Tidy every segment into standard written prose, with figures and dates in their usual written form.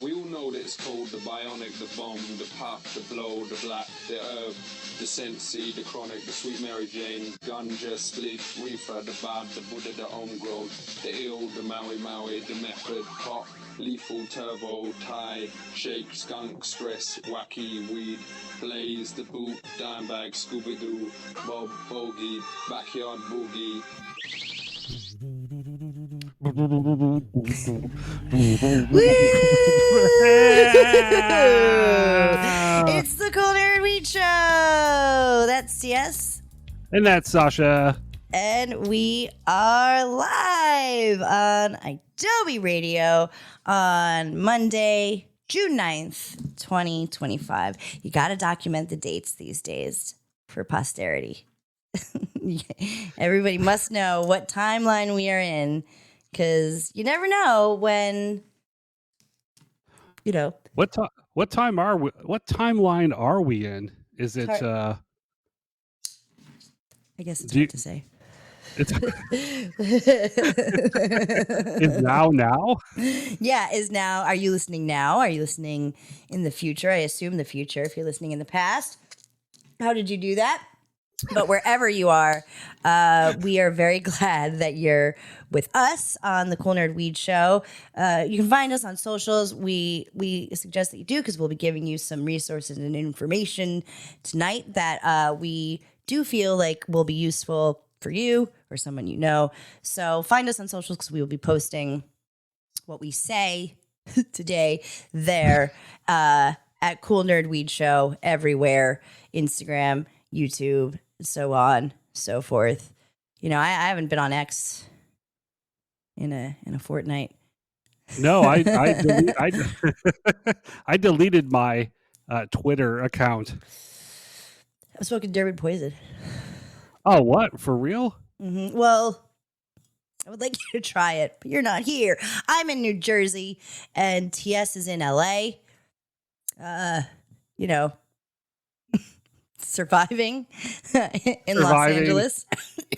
We all know that it's called the bionic, the bomb, the puff, the blow, the black, the herb, the sensi, the chronic, the sweet Mary Jane, ganja, spliff, reefer, the bad, the Buddha, the homegrown, the ill, the Maui Maui, the method, pop, lethal, turbo, tie, shake, skunk, stress, wacky, weed, blaze, the boot, dime bag, Scooby-Doo, Bob, bogey, backyard boogie. It's the Cool Nerd Weed Show. That's yes. And that's Sasha. And we are live on Adobe Radio on Monday, June 9th, 2025. You got to document the dates these days for posterity. Everybody must know what timeline we are in, because you never know when, you know. What time are we? What timeline are we in? Is it? I guess it's hard to say. It's is now? Yeah, is now. Are you listening now? Are you listening in the future? I assume the future. If you're listening in the past, how did you do that? But wherever you are, we are very glad that you're with us on the Cool Nerd Weed Show. You can find us on socials. We suggest that you do, because we'll be giving you some resources and information tonight that we do feel like will be useful for you or someone you know. So find us on socials, because we will be posting what we say today there at Cool Nerd Weed Show everywhere, Instagram, YouTube, so on, so forth. You know, I haven't been on X in a fortnight. No, I deleted my Twitter account. I was smoking Durban Poison. Oh, what? For real? Mm-hmm. Well, I would like you to try it, but you're not here. I'm in New Jersey, and TS is in LA. You know, surviving in Los Angeles.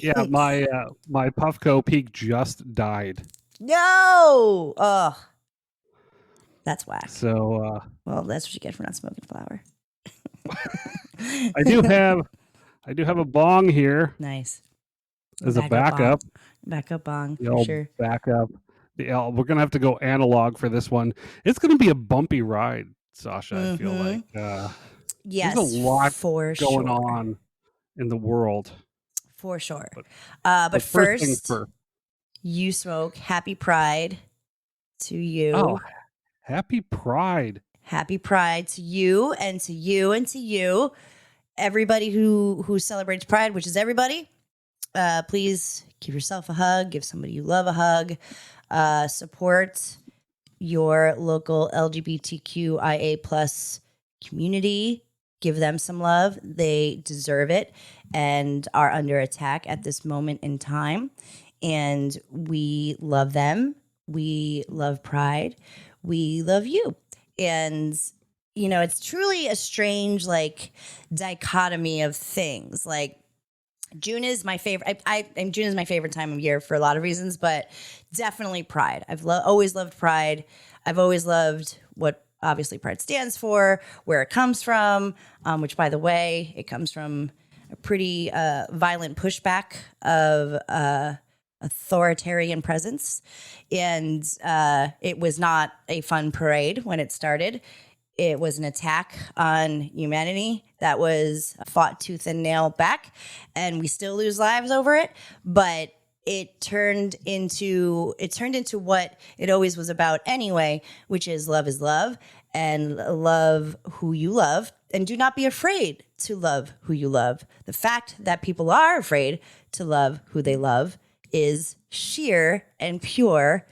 Yeah, my Puffco Peak just died. No! Ugh. That's whack. So, well, that's what you get for not smoking flower. I do have a bong here. Nice. As a backup. Backup bong, the for sure. Backup. We're going to have to go analog for this one. It's going to be a bumpy ride, Sasha, I feel like. Yes, there's a lot going on in the world. For sure. But first, first, you smoke. Happy Pride to you. Oh, happy Pride. Happy Pride to you and to you and to you. Everybody who celebrates Pride, which is everybody, please give yourself a hug. Give somebody you love a hug. Support your local LGBTQIA plus community. Give them some love. They deserve it and are under attack at this moment in time. And we love them. We love Pride. We love you. And, you know, it's truly a strange, like, dichotomy of things. Like, June is my favorite. June is my favorite time of year for a lot of reasons, but definitely Pride. I've always loved Pride. I've always loved what obviously Pride stands for, where it comes from, which, by the way, it comes from a pretty violent pushback of authoritarian presence. And it was not a fun parade when it started. It was an attack on humanity that was fought tooth and nail back, and we still lose lives over it. But it turned into what it always was about anyway, which is love, and love who you love, and do not be afraid to love who you love. The fact that people are afraid to love who they love is sheer and pure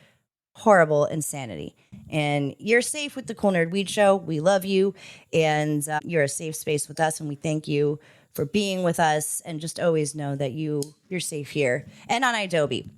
horrible insanity. And you're safe with the Cool Nerd Weed Show. We love you, and you're a safe space with us, and we thank you for being with us. And just always know that you're safe here and on Adobe.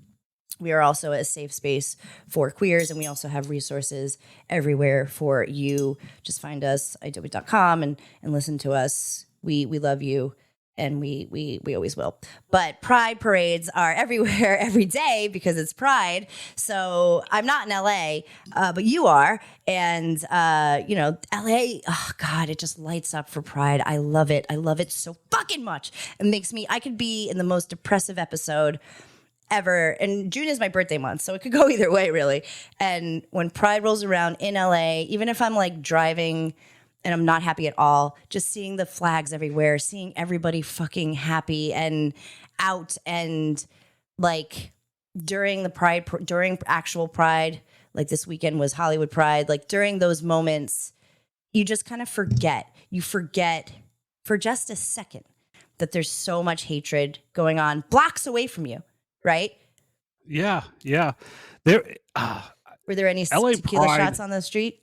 We are also a safe space for queers, and we also have resources everywhere for you. Just find us adobe.com and listen to us. We love you, and we always will. But Pride parades are everywhere every day because it's Pride. So I'm not in LA, but you are. And, LA, oh God, it just lights up for Pride. I love it. I love it so fucking much. It makes me, I could be in the most depressive episode ever. And June is my birthday month, so it could go either way, really. And when Pride rolls around in LA, even if I'm like driving and I'm not happy at all, just seeing the flags everywhere, seeing everybody fucking happy and out, and like during during actual Pride, like this weekend was Hollywood Pride, like during those moments, you just kind of forget. You forget for just a second that there's so much hatred going on blocks away from you, right? Yeah. There, Were there any LA tequila Pride, shots on the street?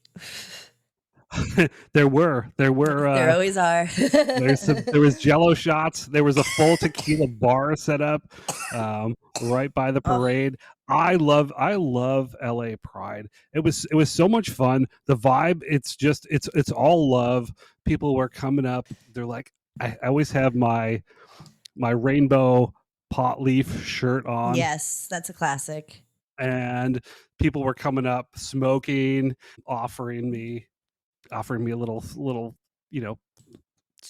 there were There always are. there was Jello shots. There was a full tequila bar set up right by the parade. I love LA Pride. It was so much fun. The vibe, it's all love. People were coming up. They're like, I always have my rainbow pot leaf shirt on. Yes, that's a classic. And people were coming up smoking, offering me a little,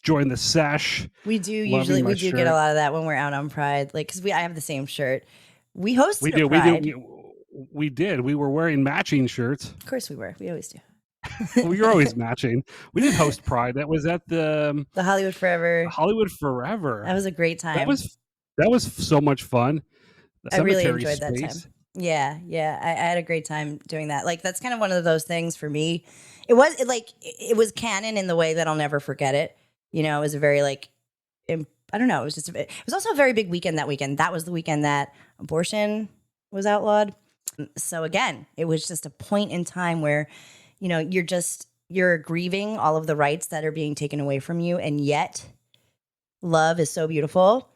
join the sesh. We do get a lot of that when we're out on Pride, like because I have the same shirt. We hosted a Pride. We did. We were wearing matching shirts. Of course we were. We always do. Well, you're always matching. We did host Pride. That was at the Hollywood Forever. Hollywood Forever. That was a great time. That was so much fun. I really enjoyed that time. Yeah. I had a great time doing that. Like that's kind of one of those things for me. It was canon in the way that I'll never forget it. You know, it was a very like, I don't know. It was also a very big weekend that weekend. That was the weekend that abortion was outlawed. So again, it was just a point in time where, you're grieving all of the rights that are being taken away from you. And yet love is so beautiful.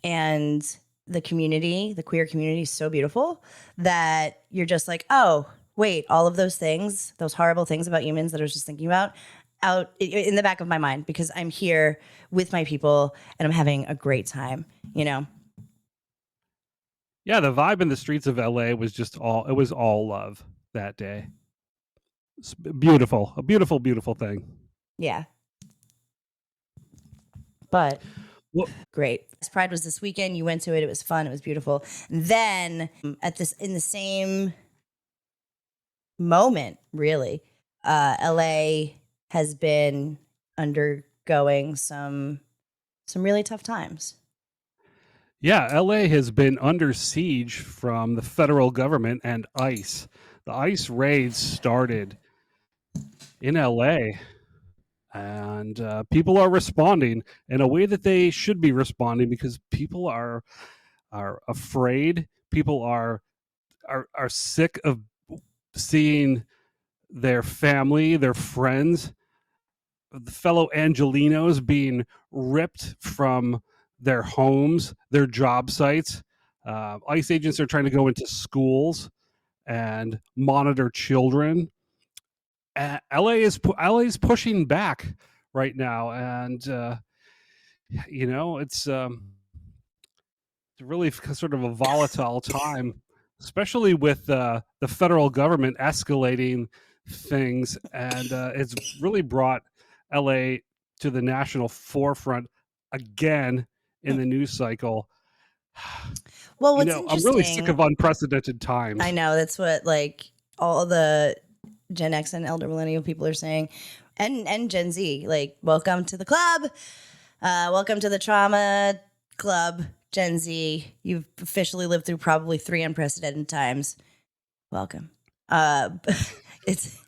And the queer community is so beautiful that you're just like, oh, wait, all of those things, those horrible things about humans that I was just thinking about, out in the back of my mind because I'm here with my people and I'm having a great time, Yeah, the vibe in the streets of LA was all love that day. It's beautiful, a beautiful, beautiful thing. Yeah. But great. Pride was this weekend. You went to it. It was fun. It was beautiful. And then in the same moment, really, LA has been undergoing some really tough times. Yeah, LA has been under siege from the federal government and ICE. The ICE raids started in LA, and people are responding in a way that they should be responding because people are afraid. People are sick of seeing their family, their friends, the fellow Angelinos being ripped from their homes, their job sites. ICE agents are trying to go into schools and monitor children. LA is pushing back right now, and it's really sort of a volatile time, especially with the federal government escalating things, and it's really brought LA to the national forefront again in the news cycle. Well, what's interesting, I'm really sick of unprecedented times. I know that's what like all the Gen X and elder millennial people are saying, and Gen Z. Like, welcome to the club. Welcome to the trauma club, Gen Z. You've officially lived through probably 3 unprecedented times. Welcome. It's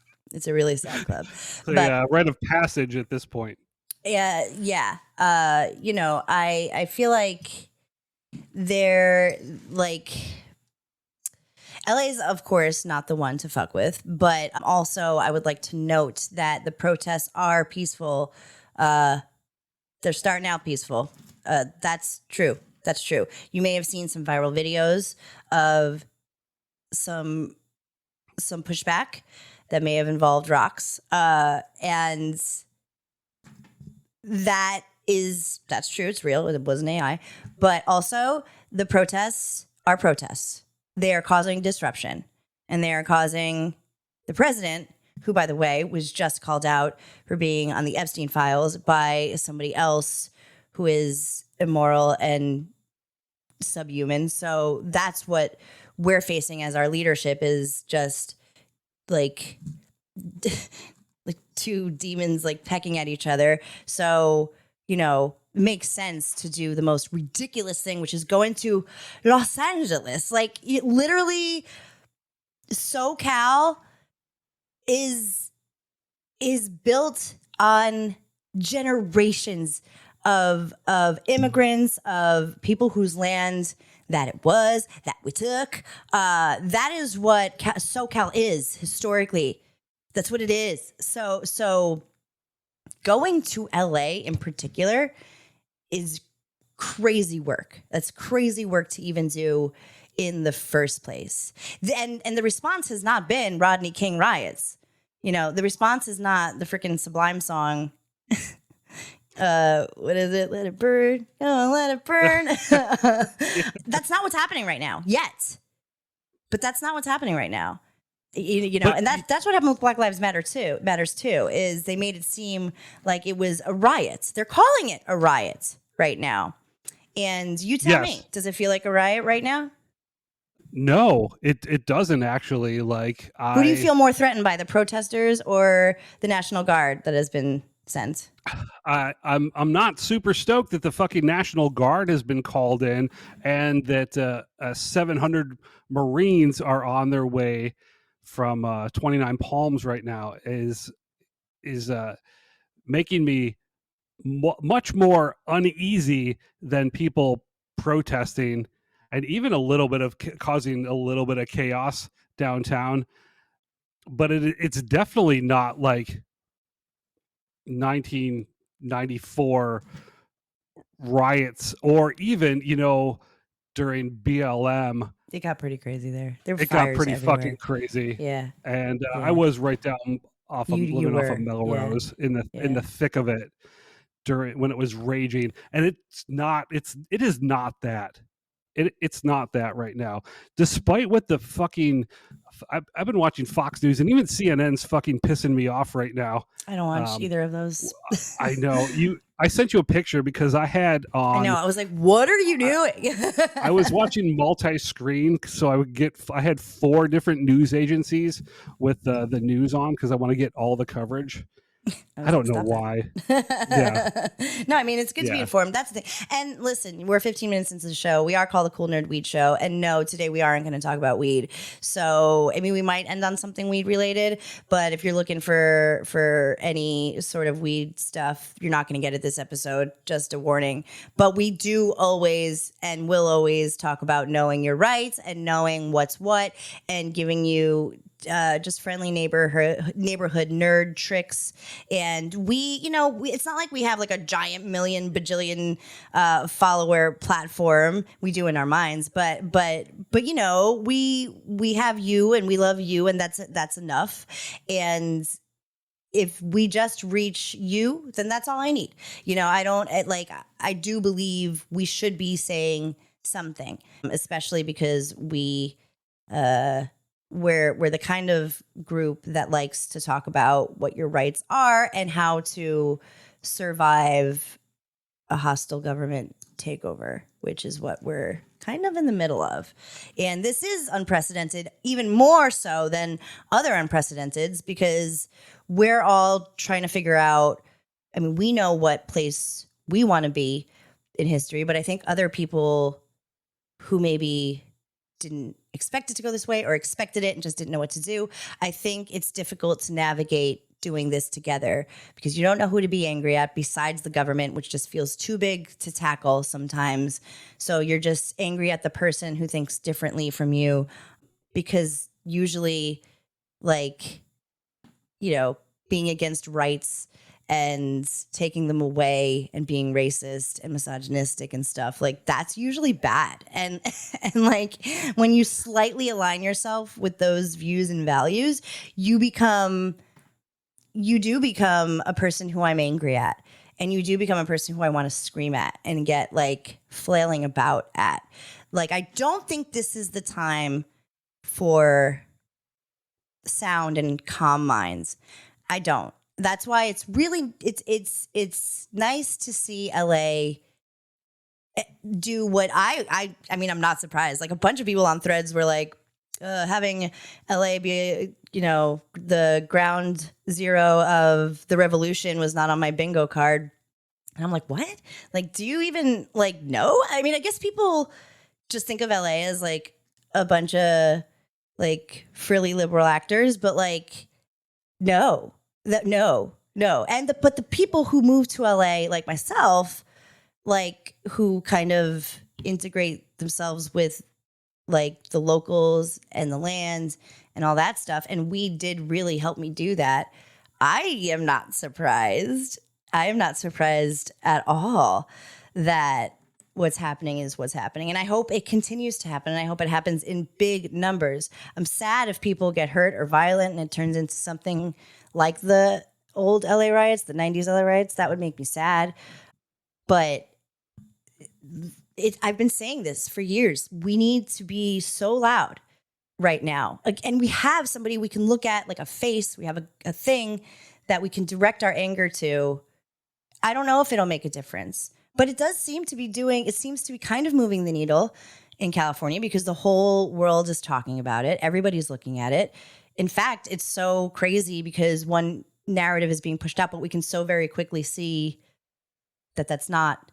a really sad club. But rite of passage at this point. Yeah. I feel like they're like LA is, of course, not the one to fuck with, but also I would like to note that the protests are peaceful. They're starting out peaceful. That's true. You may have seen some viral videos of some pushback that may have involved rocks, and that that's true. It's real. It wasn't AI. But also, the protests are protests. They are causing disruption, and they are causing the president, who, by the way, was just called out for being on the Epstein files by somebody else who is immoral and subhuman. So that's what we're facing as our leadership, is just like like two demons like pecking at each other. So, you know, it makes sense to do the most ridiculous thing, which is going to Los Angeles. Like, literally, SoCal is built on generations of immigrants, of people whose land that it was, that we took. That is what SoCal is historically. That's what it is. So going to LA in particular is crazy work. That's crazy work to even do in the first place. And the response has not been Rodney King riots. You know, the response is not the freaking Sublime song. What is it? Let it burn. Oh, let it burn. That's not what's happening right now yet. But that's not what's happening right now. You know, and that's what happened with Black Lives Matter too. Matters too, is they made it seem like it was a riot. They're calling it a riot right now. And you tell me, does it feel like a riot right now? No, it doesn't actually. Like, who do you feel more threatened by, the protesters or the National Guard that has been sent? I'm not super stoked that the fucking National Guard has been called in, and that 700 Marines are on their way from 29 Palms right now. Is making me much more uneasy than people protesting, and even a little bit of causing a little bit of chaos downtown. But it's definitely not like 1994 riots, or even, you know, during BLM. It got pretty crazy there. It got pretty everywhere. Fucking crazy. Yeah. And I was right down off of living off of Melrose in the thick of it during when it was raging. And it is not that. It's not that right now. Despite what the fucking I've been watching Fox News, and even CNN's fucking pissing me off right now. I don't watch either of those. I know. I sent you a picture because I had on. I know. I was like, what are you doing? I was watching multi-screen, so I had 4 different news agencies with the news on, because I want to get all the coverage. I don't know why. Yeah. No, I mean, it's good to be informed. That's the thing. And listen, we're 15 minutes into the show. We are called the Cool Nerd Weed Show. And no, today we aren't going to talk about weed. So, I mean, we might end on something weed related, but if you're looking for any sort of weed stuff, you're not going to get it this episode. Just a warning. But we do always and will always talk about knowing your rights and knowing what's what, and giving you just friendly neighborhood nerd tricks. And it's not like we have like a giant million bajillion follower platform. We do in our minds, but you know, we have you, and we love you, and that's enough. And if we just reach you, then that's all I need. You know, I do believe we should be saying something, especially because we're the kind of group that likes to talk about what your rights are and how to survive a hostile government takeover, which is what we're kind of in the middle of. And this is unprecedented, even more so than other unprecedenteds, because we're all trying to figure out, I mean, we know what place we want to be in history, but I think other people who maybe didn't expect it to go this way, or expected it and just didn't know what to do, I think it's difficult to navigate doing this together, because you don't know who to be angry at besides the government, which just feels too big to tackle sometimes. So you're just angry at the person who thinks differently from you, because usually, like, you know, being against rights and taking them away and being racist and misogynistic and stuff, like, that's usually bad. And like, when you slightly align yourself with those views and values, you do become a person who I'm angry at. and you do become a person who I want to scream at and get like flailing about at. Like, I don't think this is the time for sound and calm minds. I don't. That's why it's really it's nice to see LA do what I mean, I'm not surprised. Like, a bunch of people on Threads were like, having LA be, the ground zero of the revolution was not on my bingo card. And I'm like, what? Like, do you even like know? I mean, I guess people just think of LA as like a bunch of like frilly liberal actors, but like, no. But the people who move to LA, like myself, like who kind of integrate themselves with like the locals and the land and all that stuff, and weed did really help me do that. I am not surprised. I am not surprised at all that what's happening is what's happening. And I hope it continues to happen. And I hope it happens in big numbers. I'm sad if people get hurt or violent and it turns into something like the old LA riots, the 90s LA riots. That would make me sad. But I've been saying this for years. We need to be so loud right now. And we have somebody we can look at, like a face. We have a thing that we can direct our anger to. I don't know if it'll make a difference, but it does seem to be it seems to be kind of moving the needle in California because the whole world is talking about it. Everybody's looking at it. In fact, it's so crazy because one narrative is being pushed out, but we can so very quickly see that that's not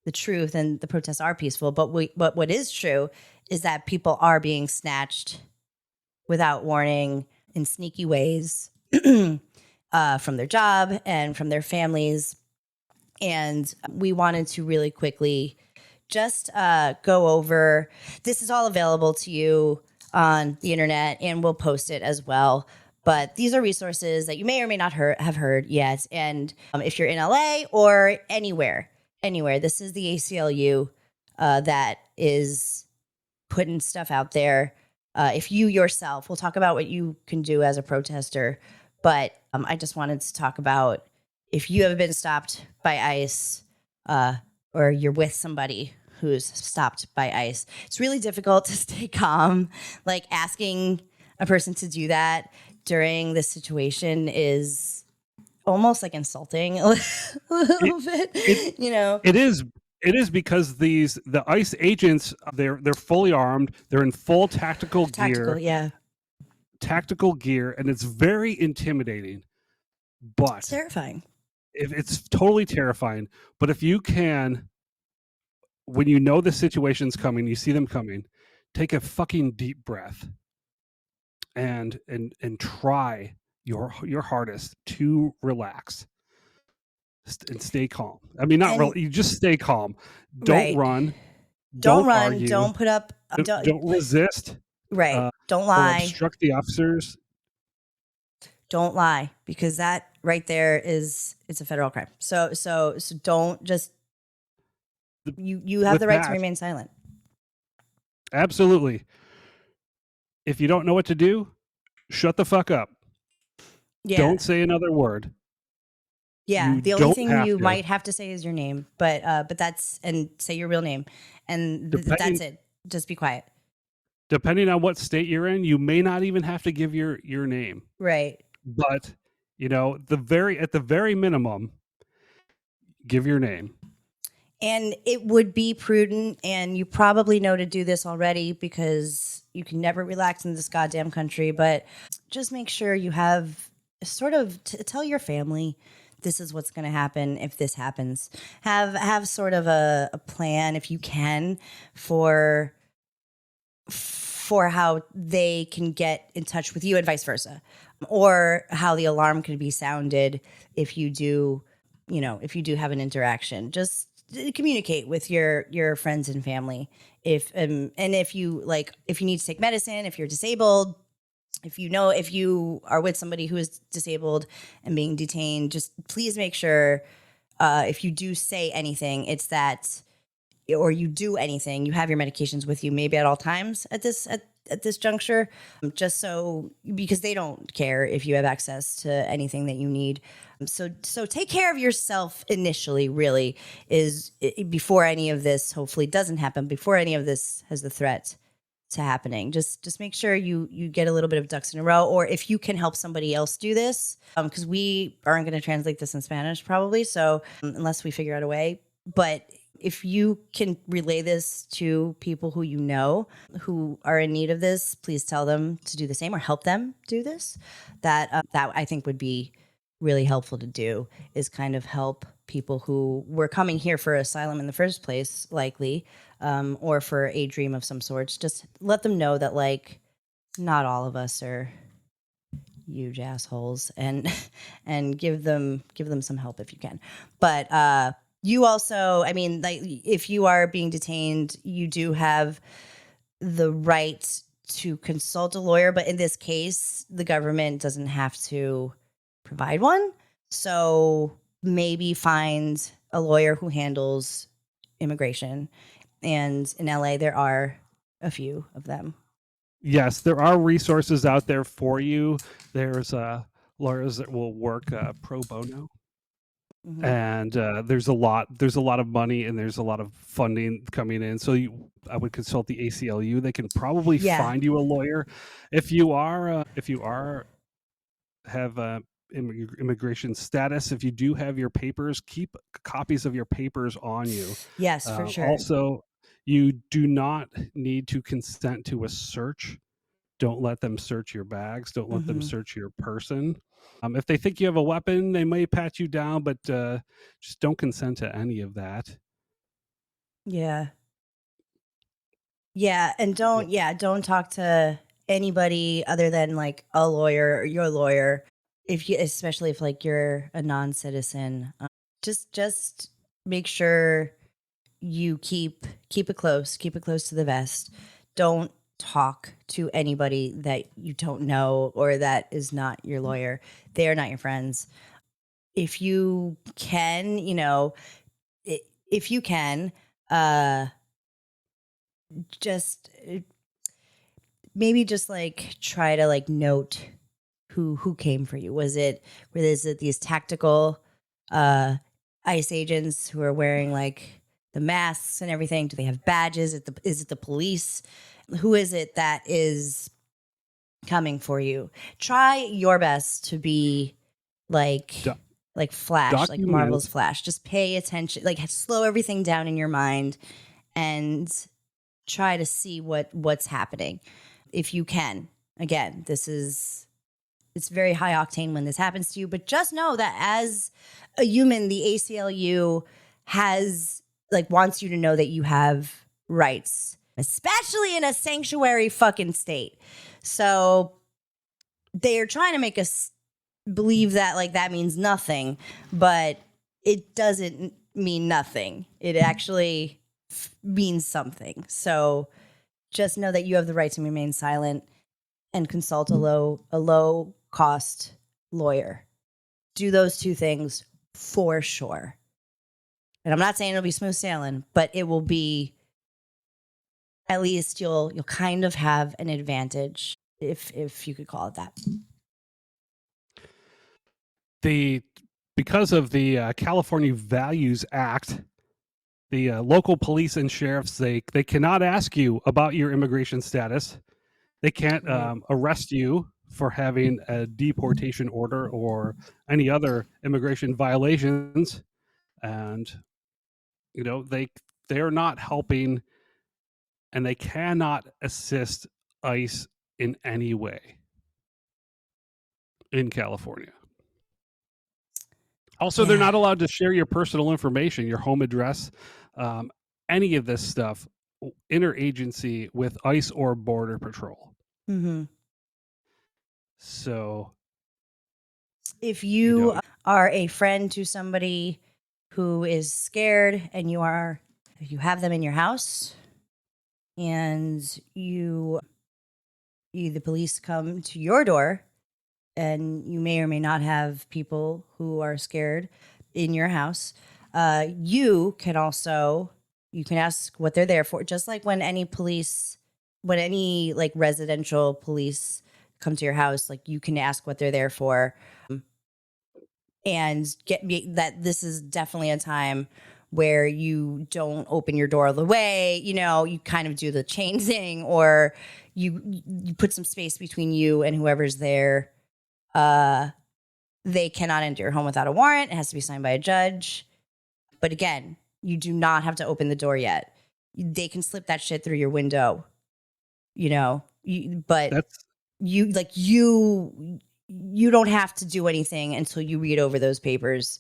the truth and the protests are peaceful. But what is true is that people are being snatched without warning in sneaky ways from their job and from their families. And we wanted to really quickly just go over, this is all available to you on the internet, and we'll post it as well. But these are resources that you may or may not have heard yet. And if you're in LA or anywhere, this is the ACLU that is putting stuff out there. If you yourself, we'll talk about what you can do as a protester. But I just wanted to talk about if you have been stopped by ICE or you're with somebody who's stopped by ICE, it's really difficult to stay calm. Like, asking a person to do that during this situation is almost like insulting a little bit. It is because the ICE agents, they're fully armed, they're in full tactical gear, and it's very intimidating. But it's terrifying. It's totally terrifying. But if you can, when you know the situation's coming, you see them coming, take a fucking deep breath and try your hardest to relax and stay calm. I mean, you just stay calm. Don't run. Don't run. Argue, don't put up. Don't resist. Right. Don't lie. Or obstruct the officers. Don't lie, because that right there it's a federal crime. So don't just. You have the right to remain silent. Absolutely. If you don't know what to do, shut the fuck up. Yeah. Don't say another word. Yeah, the only thing you might have to say is your name, but that's, and say your real name, and that's it. Just be quiet. Depending on what state you're in, you may not even have to give your name. Right. But at the very minimum, give your name. And it would be prudent, and you probably know to do this already because you can never relax in this goddamn country, but just make sure you have sort of tell your family this is what's going to happen if this happens. Have sort of a plan, if you can, for how they can get in touch with you and vice versa, or how the alarm could be sounded if you do have an interaction. Just communicate with your friends and family. If you need to take medicine, if you're disabled, if you are with somebody who is disabled and being detained, just please make sure if you do say anything, it's that or you do anything, you have your medications with you, maybe at all times at this juncture, just so, because they don't care if you have access to anything that you need. So take care of yourself initially, really, before any of this hopefully doesn't happen, before any of this has the threat to happening. Just make sure you get a little bit of ducks in a row, or if you can help somebody else do this, because we aren't going to translate this in Spanish probably, so unless we figure out a way. But if you can relay this to people who you know who are in need of this, please tell them to do the same or help them do this. That I think would be really helpful to do, is kind of help people who were coming here for asylum in the first place, likely, or for a dream of some sorts. Just let them know that, like, not all of us are huge assholes, and give them some help if you can. But you also, I mean, like, if you are being detained, you do have the right to consult a lawyer, but in this case, the government doesn't have to provide one. So maybe find a lawyer who handles immigration. And in LA, there are a few of them. Yes, there are resources out there for you. There's lawyers that will work pro bono. Mhm. And there's a lot of money, and there's a lot of funding coming in. So I would consult the ACLU. They can probably find you a lawyer if you have immigration status. If you do have your papers, keep copies of your papers on you. Yes, for sure. Also, you do not need to consent to a search. Don't let them search your bags. Don't let them search your person. If they think you have a weapon, they may pat you down, but just don't consent to any of that. Yeah. Yeah, and don't talk to anybody other than, like, a lawyer or your lawyer, especially if, like, you're a non-citizen. Just make sure you keep it close to the vest. Don't talk to anybody that you don't know or that is not your lawyer. They are not your friends. If you can, if you can, just maybe just, like, try to, like, note who came for you. Was it these tactical ICE agents who are wearing, like, the masks and everything? Do they have badges? Is it the police? Who is it that is coming for you? Try your best to be like Flash, like Marvel's Flash. Just pay attention, like, slow everything down in your mind and try to see what's happening if you can. Again, it's very high octane when this happens to you, but just know that as a human, the ACLU wants you to know that you have rights, especially in a sanctuary fucking state. So they are trying to make us believe that, like, that means nothing, but it doesn't mean nothing. It actually means something. So just know that you have the right to remain silent and consult a low cost lawyer. Do those two things for sure. And I'm not saying it'll be smooth sailing, but it will be, at least you'll kind of have an advantage, if you could call it that. Because of the California Values Act, the local police and sheriffs, they cannot ask you about your immigration status. They can't arrest you for having a deportation order or any other immigration violations. And, they're not helping, and they cannot assist ICE in any way in California. Also, they're not allowed to share your personal information, your home address, any of this stuff, interagency with ICE or Border Patrol. Mm-hmm. So if you are a friend to somebody who is scared, and you have them in your house, and the police come to your door, and you may or may not have people who are scared in your house, you can also You can ask what they're there for. Just like when any like residential police come to your house, like you can ask what they're there for, and get me that this is definitely a time where you don't open your door all the way. You know, you kind of do the chain thing, or you put some space between you and whoever's there. They cannot enter your home without a warrant. It has to be signed by a judge. But again, you do not have to open the door yet. They can slip that shit through your window, you know. But That's you don't have to do anything until you read over those papers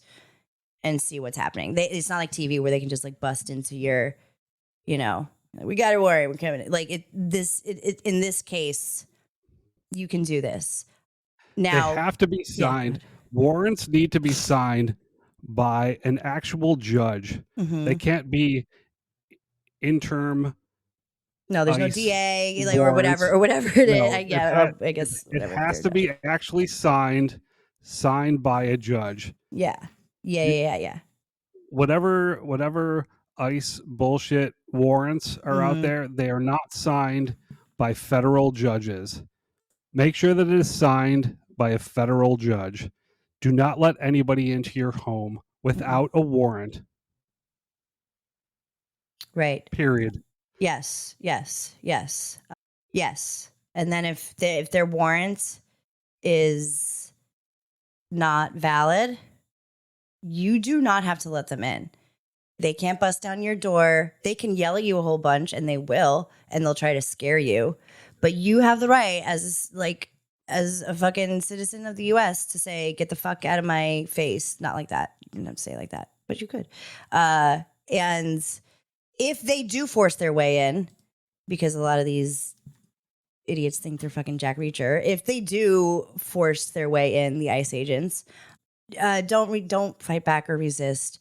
and see what's happening. It's not like TV where they can just like bust into your, you know, we got to worry, we're coming. Like in this case, you can do this. Now they have to be signed. Warrants need to be signed by an actual judge. Mm-hmm. They can't be interim. No, there's no DA like, or whatever it is. I guess it has to be actually signed by a judge. Yeah. Whatever ICE bullshit warrants are out there, they are not signed by federal judges. Make sure that it is signed by a federal judge. Do not let anybody into your home without a warrant. Right. Period. Yes. And then if their warrant is not valid, you do not have to let them in. They can't bust down your door. They can yell at you a whole bunch, and they will, and they'll try to scare you. But you have the right as a fucking citizen of the U.S. to say, get the fuck out of my face. Not like that. You don't have to say it like that, but you could. And if they do force their way in, because a lot of these idiots think they're fucking Jack Reacher, if they do force their way in, the ICE agents, don't fight back or resist.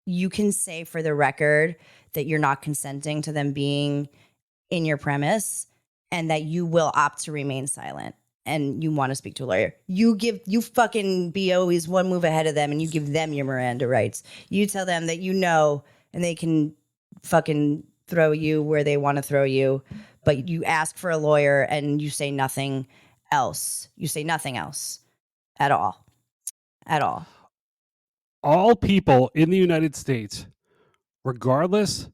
You can say for the record that you're not consenting to them being in your premise and that you will opt to remain silent and you want to speak to a lawyer. You fucking be always one move ahead of them and you give them your Miranda rights. You tell them that you know and they can fucking throw you where they want to throw you, but you ask for a lawyer and you say nothing else. You say nothing else at all. At all. All people in the United States, regardless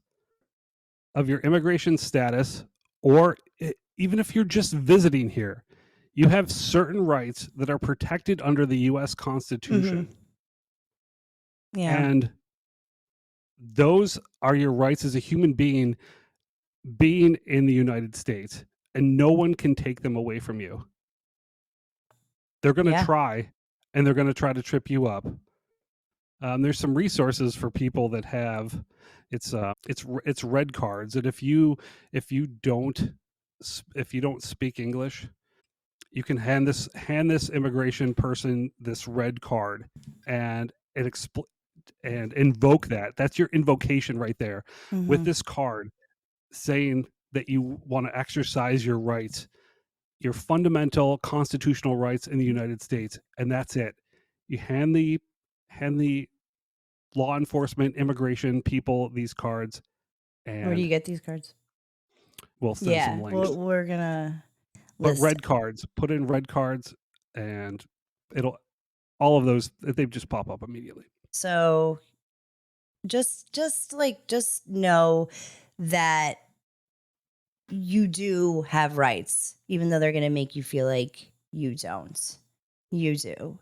of your immigration status, or even if you're just visiting here, you have certain rights that are protected under the U.S. Constitution. Mm-hmm. Yeah. And those are your rights as a human being in the United States, and no one can take them away from you. They're going to try, and they're going to try to trip you up. There's some resources for people that have it's red cards, and if you don't speak English, you can hand this immigration person this red card, and and invoke that. That's your invocation right there, with this card saying that you want to exercise your rights, your fundamental constitutional rights in the United States, and that's it. You hand the law enforcement, immigration people these cards. And where do you get these cards? We'll send some links. We're gonna. But red cards. Put in red cards, and all of those, they just pop up immediately. So, just know that you do have rights, even though they're gonna make you feel like you don't. You do,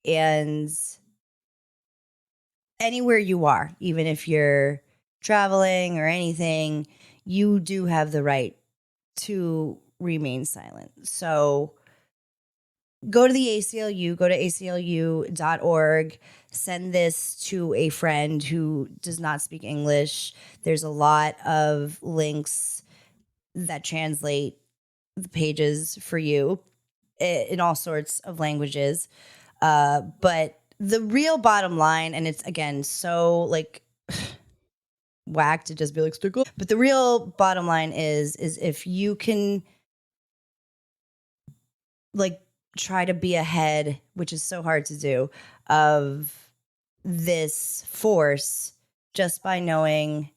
and anywhere you are, even if you're traveling or anything, you do have the right to remain silent. So go to the ACLU, go to aclu.org, send this to a friend who does not speak English. There's a lot of links that translate the pages for you in all sorts of languages. But the real bottom line, and it's again so like whack to just be like stick up, but the real bottom line is if you can like try to be ahead, which is so hard to do, of this force just by knowing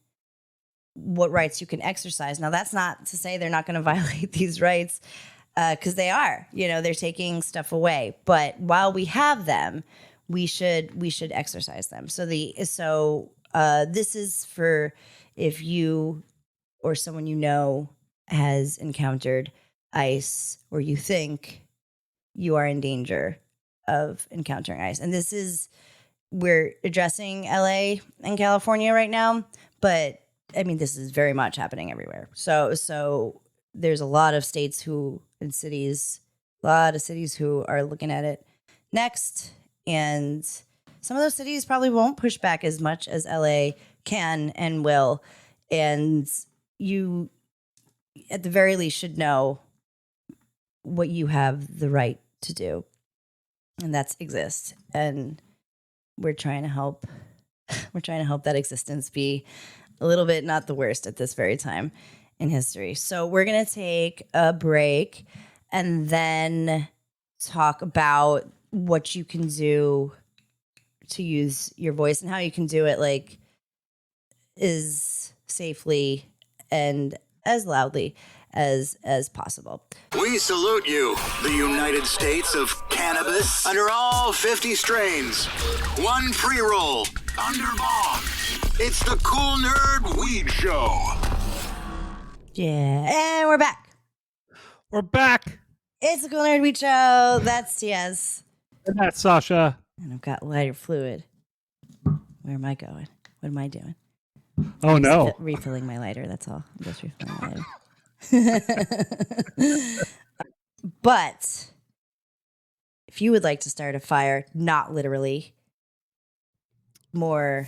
what rights you can exercise. Now, that's not to say they're not going to violate these rights, because they are. They're taking stuff away. But while we have them, we should exercise them. So this is for if you or someone has encountered ICE, or you think you are in danger of encountering ICE. And we're addressing LA and California right now, but I mean, this is very much happening everywhere. So there's a lot of states and cities, who are looking at it next. And some of those cities probably won't push back as much as LA can and will. And you, at the very least, should know what you have the right to do. And that's exist. And we're trying to help that existence be a little bit not the worst at this very time in history. So we're going to take a break and then talk about what you can do to use your voice and how you can do it as safely and as loudly as possible. We salute you, the United States of cannabis, under all 50 strains. One pre-roll, under bomb. It's the Cool Nerd Weed Show. Yeah, and we're back. We're back. It's the Cool Nerd Weed Show. That's Tiaz. And that's Sasha. And I've got lighter fluid. Where am I going? What am I doing? Oh, I'm no. just refilling my lighter. That's all. I'm just refilling my lighter. But if you would like to start a fire, not literally, more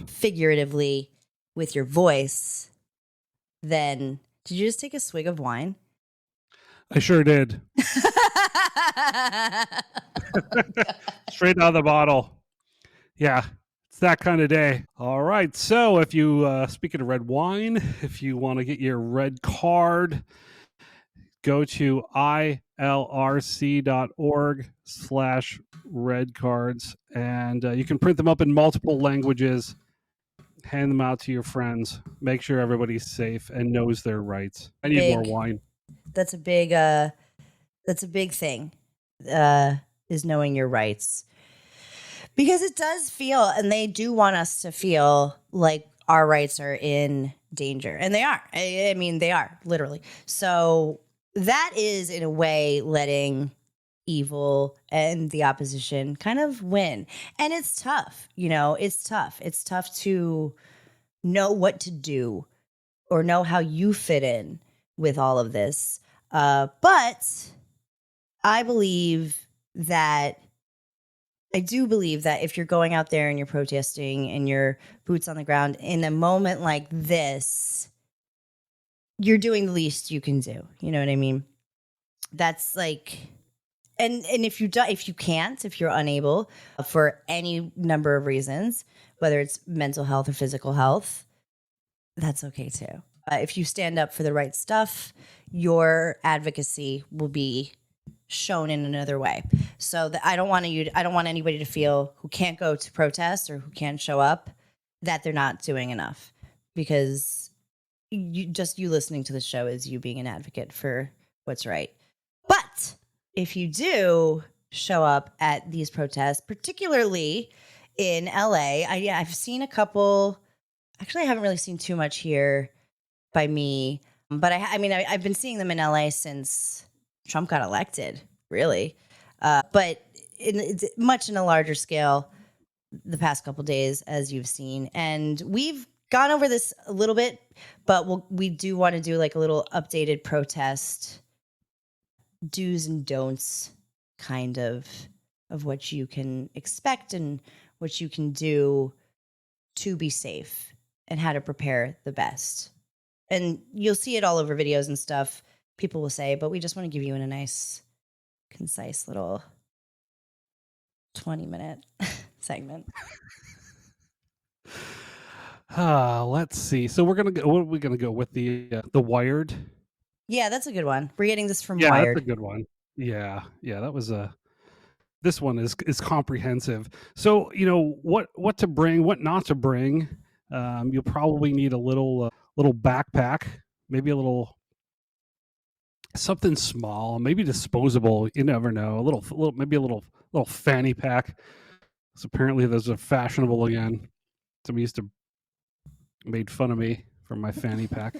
figuratively with your voice, then did you just take a swig of wine? I sure did. Straight out of the bottle. Yeah, it's that kind of day. All right. So if you, speaking of red wine, if you want to get your red card, go to ilrc.org/red cards, and you can print them up in multiple languages, hand them out to your friends, make sure everybody's safe and knows their rights. I need more wine. That's a big thing, is knowing your rights. Because it does feel, and they do want us to feel like our rights are in danger. And they are. I mean, they are, literally. So that is, in a way, letting evil and the opposition kind of win. And it's tough. It's tough. It's tough to know what to do or know how you fit in with all of this. But I do believe that if you're going out there and you're protesting and you're boots on the ground in a moment like this, you're doing the least you can do. You know what I mean? That's like, and if you're unable for any number of reasons, whether it's mental health or physical health, that's okay too. If you stand up for the right stuff, your advocacy will be shown in another way. So I don't want anybody to feel who can't go to protest or who can't show up that they're not doing enough, because you listening to the show is you being an advocate for what's right. But if you do show up at these protests, particularly in LA, I've seen a couple. Actually, I haven't really seen too much here by me, but I've been seeing them in LA since Trump got elected, really. But much in a larger scale the past couple days, as you've seen. And we've gone over this a little bit, but we do want to do like a little updated protest do's and don'ts kind of what you can expect and what you can do to be safe and how to prepare the best. And you'll see it all over videos and stuff. People will say, but we just want to give you in a nice, concise little 20-minute segment. Let's see. So what are we gonna go with? The Wired? Yeah, that's a good one. We're getting this from Wired. Yeah, that's a good one. Yeah, that was this one is comprehensive. So what to bring, what not to bring, You'll probably need a little backpack, maybe a little something small, maybe disposable. You never know. Maybe a little fanny pack. So apparently those are fashionable again. Somebody used to made fun of me for my fanny pack.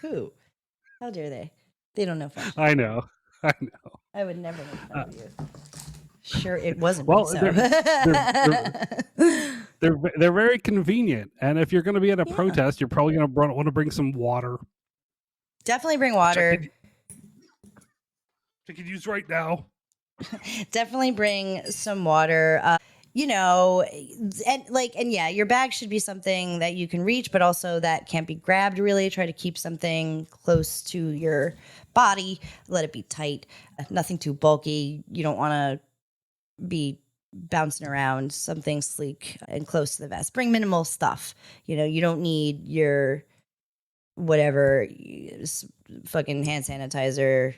Who? How dare they? They don't know fashion. I know. I would never make fun of you. Sure, it wasn't. Well, me, so. they're very convenient, and if you're going to be at a protest, you're probably going to want to bring some water. Definitely bring water. I could use right now. Definitely bring some water. And your bag should be something that you can reach, but also that can't be grabbed really. Try to keep something close to your body. Let it be tight. Nothing too bulky. You don't want to be bouncing around. Something sleek and close to the vest. Bring minimal stuff. You don't need your whatever fucking hand sanitizer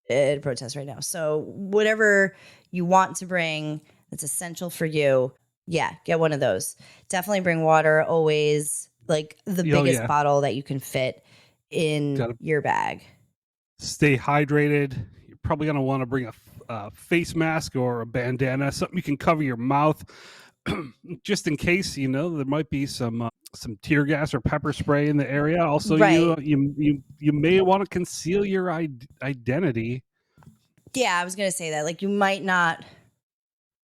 at a protest right now. So whatever you want to bring that's essential for you, get one of those. Definitely bring water always, like the biggest bottle that you can fit in your bag. Stay hydrated. You're probably going to want to bring a face mask or a bandana, something you can cover your mouth just in case, there might be some tear gas or pepper spray in the area. Also, you may want to conceal your identity. Yeah, I was going to say that. Like, you might not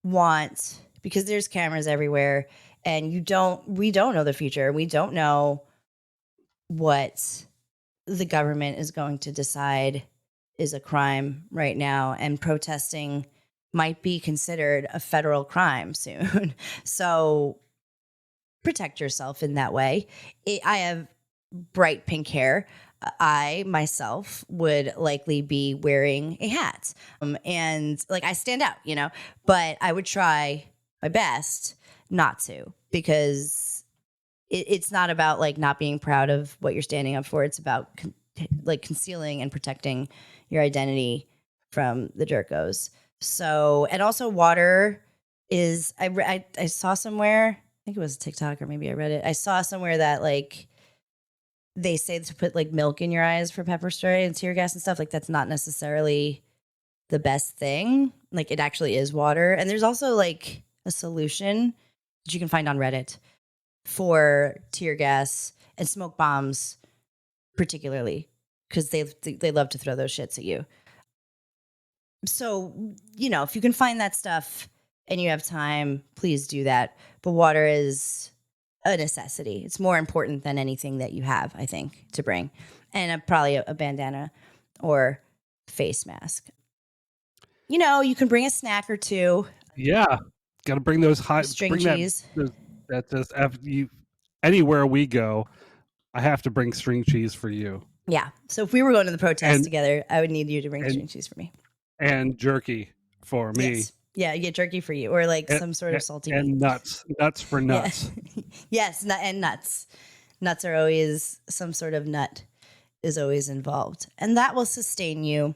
want, because there's cameras everywhere, and we don't know the future. We don't know what the government is going to decide is a crime right now, and protesting might be considered a federal crime soon. So protect yourself in that way. I have bright pink hair. I myself would likely be wearing a hat. And like, I stand out, but I would try my best not to, because it's not about like not being proud of what you're standing up for. It's about concealing and protecting your identity from the jerkos. So, and also water is, I saw somewhere, I think it was a TikTok or maybe I read it. I saw somewhere that like they say to put like milk in your eyes for pepper spray and tear gas and stuff. Like, that's not necessarily the best thing. Like, it actually is water. And there's also like a solution that you can find on Reddit for tear gas and smoke bombs, particularly because they love to throw those shits at you. So, if you can find that stuff and you have time, please do that. But water is a necessity. It's more important than anything that you have, I think, to bring. And probably a bandana or face mask. You can bring a snack or two. Yeah. Got to bring those string cheese. Anywhere we go, I have to bring string cheese for you. Yeah. So if we were going to the protest together, I would need you to bring string cheese for me. And jerky for me. Yes. Yeah, you get jerky for you, or like some sort of salty and meat. nuts for nuts. Yeah. Yes, and nuts. Nuts are always, some sort of nut is always involved, and that will sustain you.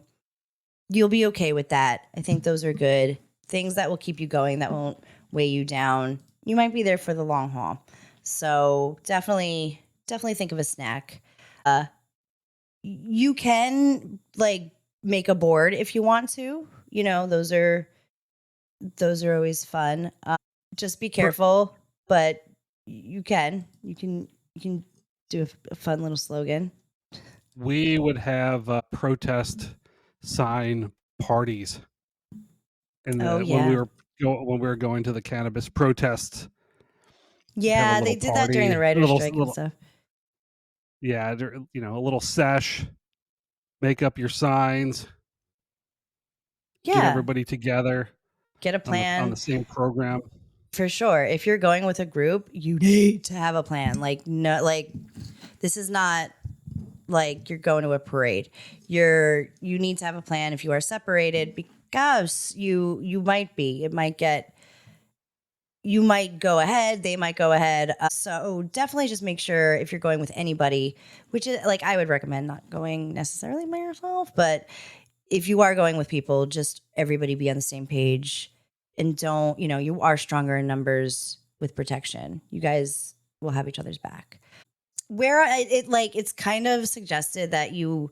You'll be okay with that. I think those are good things that will keep you going, that won't weigh you down. You might be there for the long haul, so definitely think of a snack. You can like make a board if you want to. Those are always fun. Just be careful, but you can do a fun little slogan. We would have protest sign parties, and when we were going to the cannabis protests. Yeah, they did that during the writer's strike and stuff. Yeah, a little sesh. Make up your signs. Yeah. Get everybody together. Get a plan. On the same program. For sure. If you're going with a group, you need to have a plan. This is not like you're going to a parade. You need to have a plan if you are separated, because you might be. You might go ahead, they might go ahead. So definitely just make sure, if you're going with anybody, which is like, I would recommend not going necessarily by yourself, but if you are going with people, just everybody be on the same page, and don't, you are stronger in numbers with protection. You guys we'll have each other's back. Where it's kind of suggested that you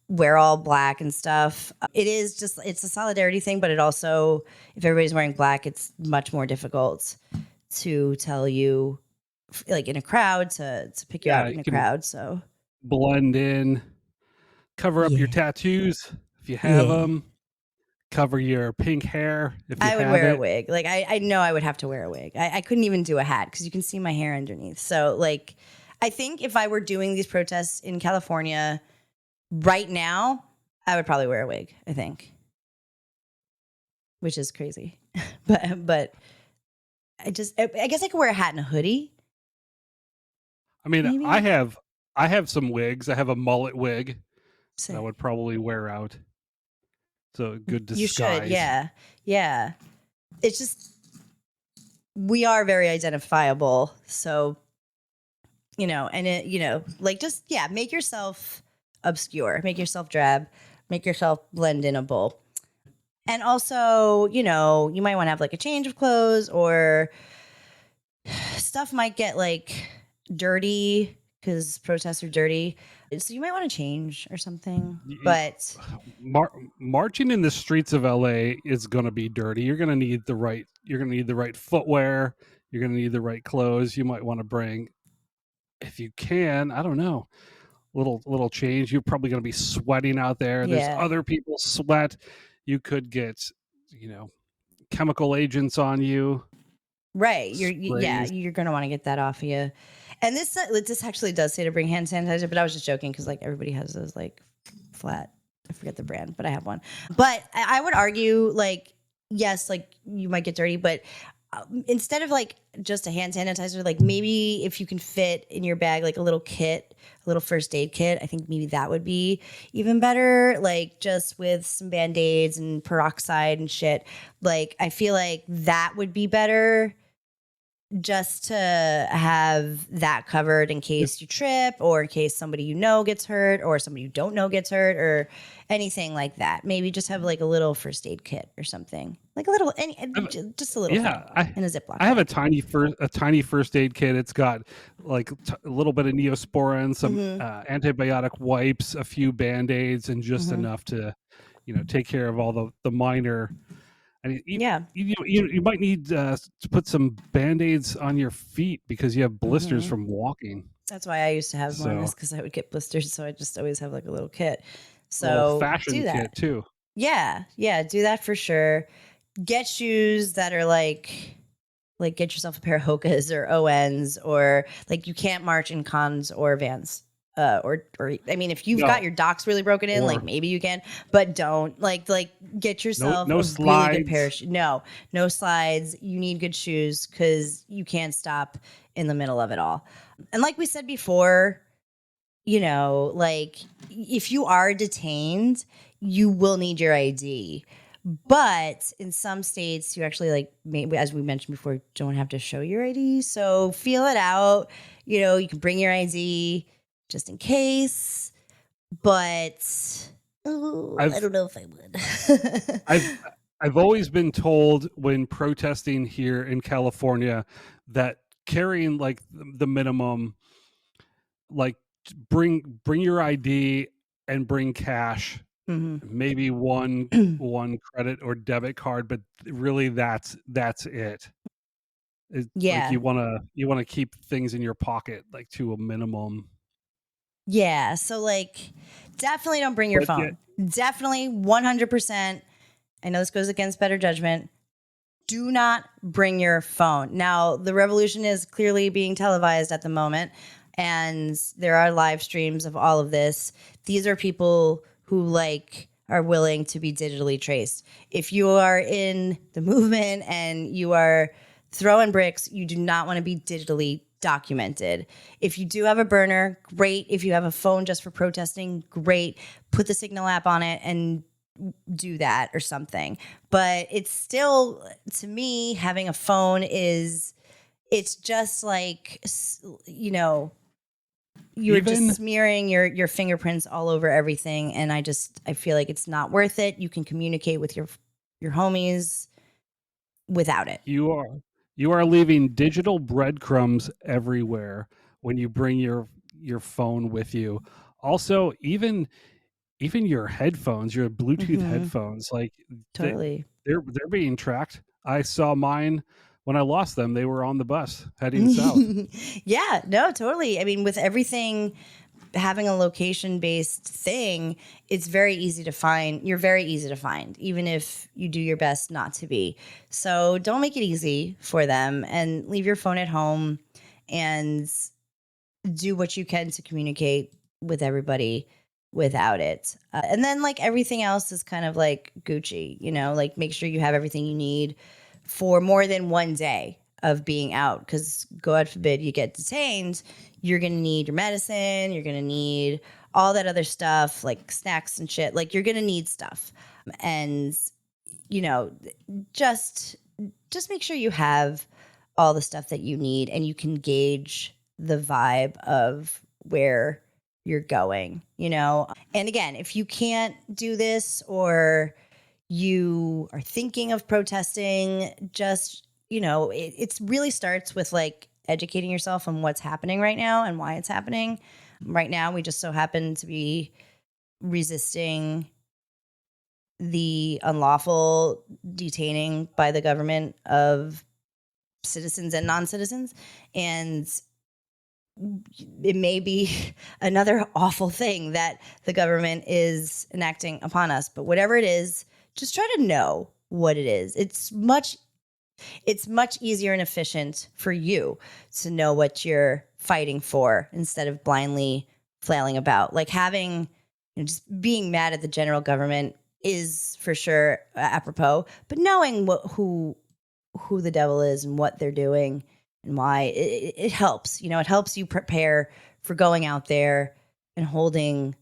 wear all black and stuff. It's a solidarity thing, but it also, if everybody's wearing black, it's much more difficult to tell you, like in a crowd, to pick you out in a crowd. So blend in, cover up your tattoos if you have them, cover your pink hair if you have it. I would wear a wig. Like I know I would have to wear a wig. I couldn't even do a hat because you can see my hair underneath. So like, I think if I were doing these protests in California right now, I would probably wear a wig, I think. Which is crazy. but I guess I could wear a hat and a hoodie. I mean, maybe? I have some wigs. I have a mullet wig that I would probably wear out. So a good disguise. You should, yeah. Yeah. It's just, we are very identifiable. So, and make yourself obscure, make yourself drab, make yourself blend in a bowl. And also, you might want to have like a change of clothes, or stuff might get like dirty because protests are dirty. So you might want to change or something. But marching in the streets of LA is going to be dirty. You're going to need the right footwear. You're going to need the right clothes. You might want to bring, if you can, I don't know, little change. You're probably going to be sweating out there. Yeah. There's other people sweat. You could get, chemical agents on you. Right. You're going to want to get that off of you. And this actually does say to bring hand sanitizer, but I was just joking because like everybody has those like flat, I forget the brand, but I have one. But I would argue like, yes, like you might get dirty, but instead of like just a hand sanitizer, like maybe if you can fit in your bag like a little kit, a little first aid kit, I think maybe that would be even better. Like just with some Band-Aids and peroxide and shit. Like I feel like that would be better, just to have that covered in case you trip, or in case somebody gets hurt, or somebody you don't know gets hurt, or anything like that. Maybe just have like a little first aid kit or something, like a little, just a little, in a Ziploc. I have a tiny first aid kit. It's got like a little bit of Neosporin, some antibiotic wipes, a few Band-Aids, and just enough to, take care of all the minor. I mean, you might need to put some Band-Aids on your feet because you have blisters from walking. That's why I used to have one, because I would get blisters. So I just always have like a little kit. So a little fashion do that. kit too. Yeah, do that for sure. Get shoes that are like get yourself a pair of Hokas or ONs, or like you can't march in Cons or Vans. Or I mean, if you've got your docks really broken in, like maybe you can, but don't like get yourself no a slides. really good pair of shoes. No slides. You need good shoes because you can't stop in the middle of it all. And like we said before, like if you are detained, you will need your ID. But in some states, you actually like, maybe, as we mentioned before, don't have to show your ID. So feel it out. You can bring your ID just in case, but I don't know if I would. I've always been told when protesting here in California that carrying like the minimum, like bring your ID and bring cash, maybe one credit or debit card, but really that's it. Like you want to keep things in your pocket like to a minimum. Yeah, so like definitely don't bring your phone. Definitely 100%. I know this goes against better judgment. Do not bring your phone. Now, the revolution is clearly being televised at the moment, and there are live streams of all of this. These are people who like are willing to be digitally traced. If you are in the movement and you are throwing bricks, you do not want to be digitally documented. If you do have a burner, great. If you have a phone just for protesting, great. Put the Signal app on it and do that or something. But it's still, to me, having a phone it's just like, you're just smearing your fingerprints all over everything. And I feel like it's not worth it. You can communicate with your homies without it. You are You are leaving digital breadcrumbs everywhere when you bring your phone with you. Also, even your headphones, your Bluetooth headphones, like they, Totally. they're being tracked. I saw mine when I lost them. They were on the bus heading south. Yeah, no, totally. I mean, with everything having a location based thing, it's very easy to find. You're very easy to find, even if you do your best not to be. So don't make it easy for them and leave your phone at home and do what you can to communicate with everybody without it. And then, like, everything else is kind of like Gucci, like make sure you have everything you need for more than one day of being out. Because God forbid you get detained, you're going to need your medicine, you're going to need all that other stuff, like snacks and shit. Like, you're going to need stuff. And, just make sure you have all the stuff that you need and you can gauge the vibe of where you're going, And again, if you can't do this or you are thinking of protesting, just, it really starts with like educating yourself on what's happening right now and why it's happening. Right now, we just so happen to be resisting the unlawful detaining by the government of citizens and non-citizens. And it may be another awful thing that the government is enacting upon us, but whatever it is, just try to know what it is. It's much easier and efficient for you to know what you're fighting for instead of blindly flailing about. Like having, just being mad at the general government is for sure apropos, but knowing who the devil is and what they're doing and why it helps. It helps you prepare for going out there and holding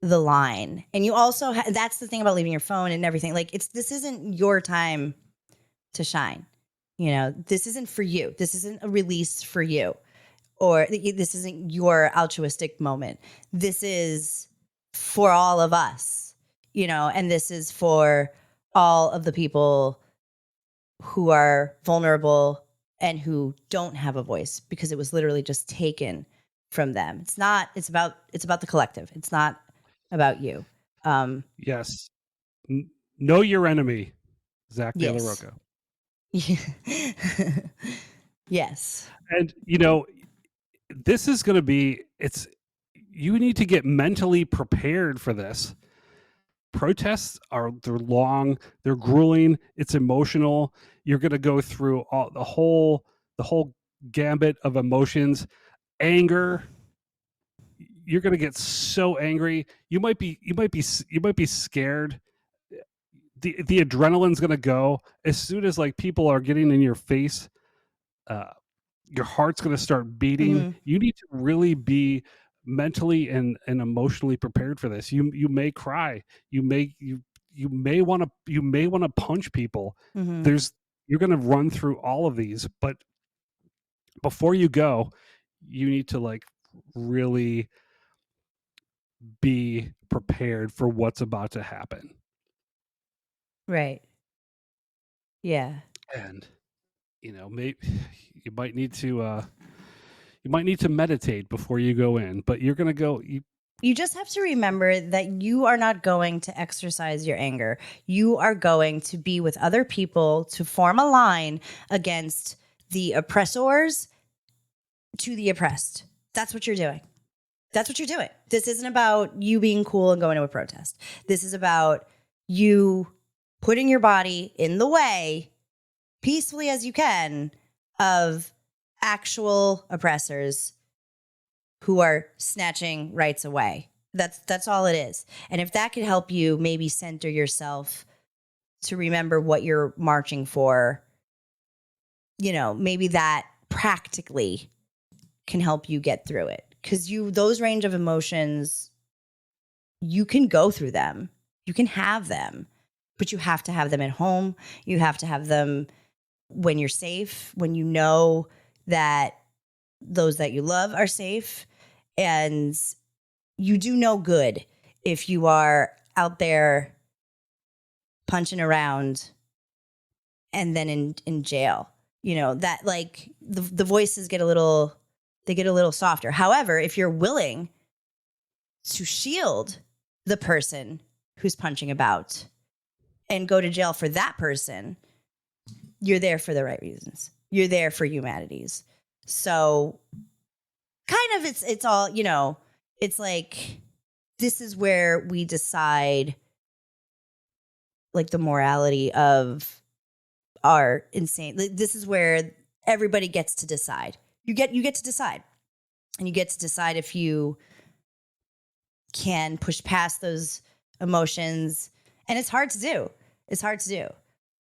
the line. And you also that's the thing about leaving your phone and everything. Like this isn't your time to shine. This isn't for you. This isn't a release for you, or this isn't your altruistic moment. This is for all of us, and this is for all of the people who are vulnerable and who don't have a voice because it was literally just taken from them. It's about the collective. It's not about you. Yes. Know your enemy, Zach De La Yes. Rocca. Yes. And this is going to be you need to get mentally prepared for this. Protests they're long, they're grueling, it's emotional. You're going to go through the whole gambit of emotions. Anger, you're going to get so angry. You might be scared. The adrenaline's going to go as soon as like people are getting in your face. Your heart's going to start beating. Mm-hmm. You need to really be mentally and emotionally prepared for this. You may cry. You may want to punch people. Mm-hmm. You're going to run through all of these, but before you go, you need to like really be prepared for what's about to happen. Right. Yeah. And maybe you might need to meditate before you go in, but you're going to go. You just have to remember that you are not going to exercise your anger. You are going to be with other people to form a line against the oppressors to the oppressed. That's what you're doing. That's what you're doing. This isn't about you being cool and going to a protest. This is about you putting your body in the way, peacefully as you can, of actual oppressors who are snatching rights away. That's all it is. And if that could help you maybe center yourself to remember what you're marching for, maybe that practically can help you get through it. Because those range of emotions, you can go through them. You can have them, but you have to have them at home. You have to have them when you're safe, when you know that those that you love are safe. And you do no good if you are out there punching around and then in jail. that like the voices get a little softer. However, if you're willing to shield the person who's punching about and go to jail for that person, you're there for the right reasons. You're there for humanities. So kind of it's all, it's like, this is where we decide like the morality of our insane. This is where everybody gets to decide. You get to decide, and you get to decide if you can push past those emotions. And it's hard to do.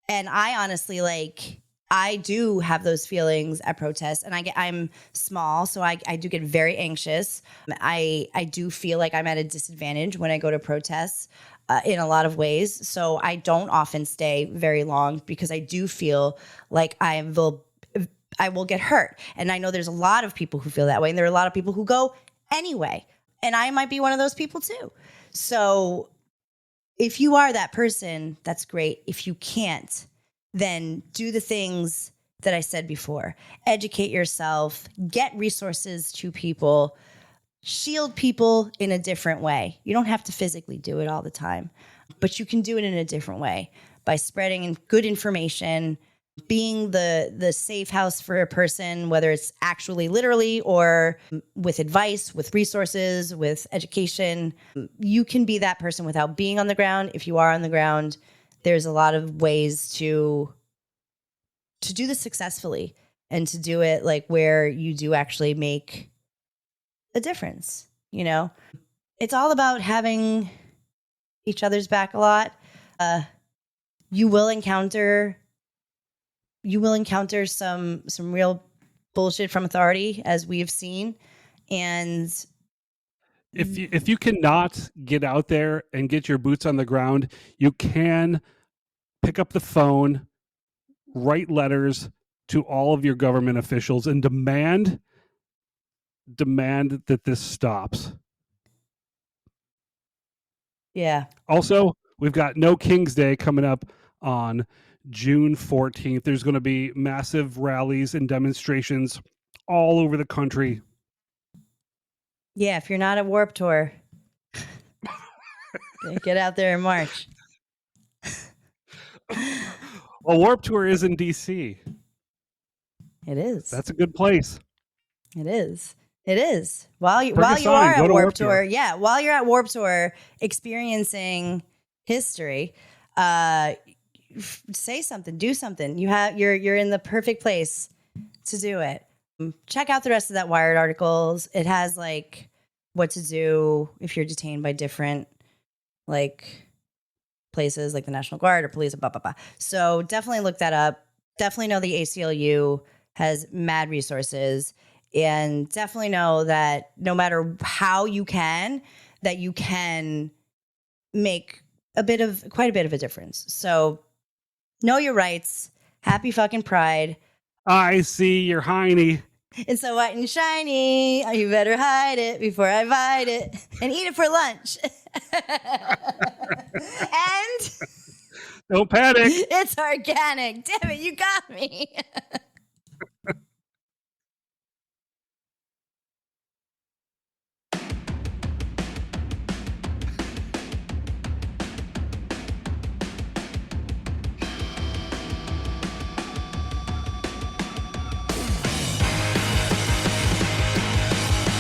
And I honestly, like, I do have those feelings at protests, and I'm small, so I do get very anxious. I do feel like I'm at a disadvantage when I go to protests in a lot of ways. So I don't often stay very long because I do feel like I will get hurt. And I know there's a lot of people who feel that way, and there are a lot of people who go anyway. And I might be one of those people too. So if you are that person, that's great. If you can't, then do the things that I said before. Educate yourself, get resources to people, shield people in a different way. You don't have to physically do it all the time, but you can do it in a different way by spreading good information, being the safe house for a person, whether it's actually literally or with advice, with resources, with education. You can be that person without being on the ground. If you are on the ground, there's a lot of ways to do this successfully and to do it like where you do actually make a difference. It's all about having each other's back a lot. You will encounter some real bullshit from authority, as we have seen. And if you cannot get out there and get your boots on the ground, you can pick up the phone, write letters to all of your government officials, and demand that this stops. Yeah. Also, we've got No King's Day coming up on June 14th. There's going to be massive rallies and demonstrations all over the country. Yeah, if you're not at Warped Tour, get out there in March. Well, Warped Tour is in DC. It is. That's a good place. It is. While you Go are to at Warped Warped Tour, yeah, while you're at Warped Tour experiencing history, say something, do something. You're in the perfect place to do it. Check out the rest of that Wired articles. It has like what to do if you're detained by different like places like the National Guard or police, blah, blah, blah. So definitely look that up. Definitely know the ACLU has mad resources, and definitely know that no matter how you can, that you can make quite a bit of a difference. So know your rights. Happy fucking Pride. I see your hiney. It's so white and shiny. You better hide it before I bite it and eat it for lunch. And don't panic. It's organic. Damn it, you got me.